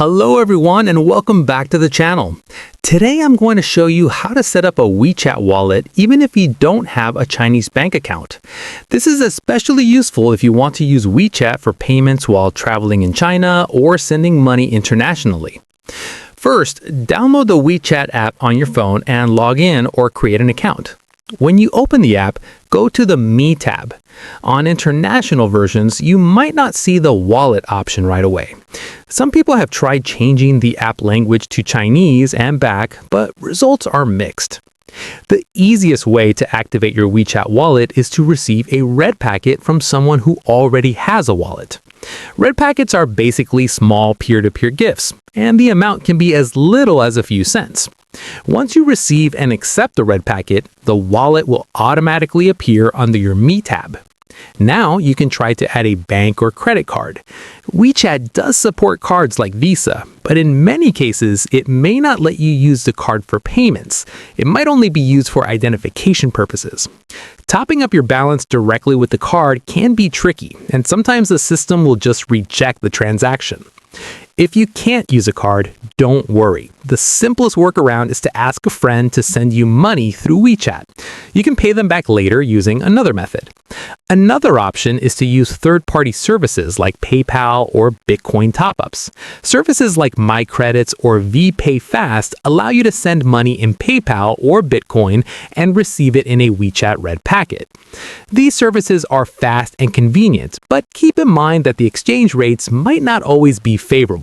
Hello everyone and welcome back to the channel. Today I'm going to show you how to set up a WeChat wallet even if you don't have a Chinese bank account. This is especially useful if you want to use WeChat for payments while traveling in China or sending money internationally. First, download the WeChat app on your phone and log in or create an account. When you open the app, go to the Me tab. On international versions, you might not see the wallet option right away. Some people have tried changing the app language to Chinese and back, but results are mixed. The easiest way to activate your WeChat wallet is to receive a red packet from someone who already has a wallet. Red packets are basically small peer-to-peer gifts, and the amount can be as little as a few cents. Once you receive and accept the red packet, the wallet will automatically appear under your Me tab. Now you can try to add a bank or credit card. WeChat does support cards like Visa, but in many cases, it may not let you use the card for payments. It might only be used for identification purposes. Topping up your balance directly with the card can be tricky, and sometimes the system will just reject the transaction. If you can't use a card, don't worry. The simplest workaround is to ask a friend to send you money through WeChat. You can pay them back later using another method. Another option is to use third-party services like PayPal or Bitcoin top-ups. Services like MyCredits or VPay Fast allow you to send money in PayPal or Bitcoin and receive it in a WeChat red packet. These services are fast and convenient, but keep in mind that the exchange rates might not always be favorable.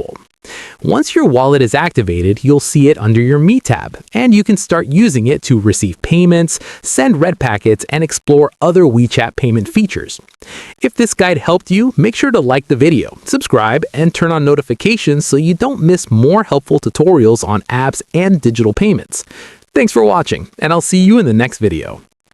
Once your wallet is activated, you'll see it under your Me tab, and you can start using it to receive payments, send red packets, and explore other WeChat payment features. If this guide helped you, make sure to like the video, subscribe, and turn on notifications so you don't miss more helpful tutorials on apps and digital payments. Thanks for watching, and I'll see you in the next video.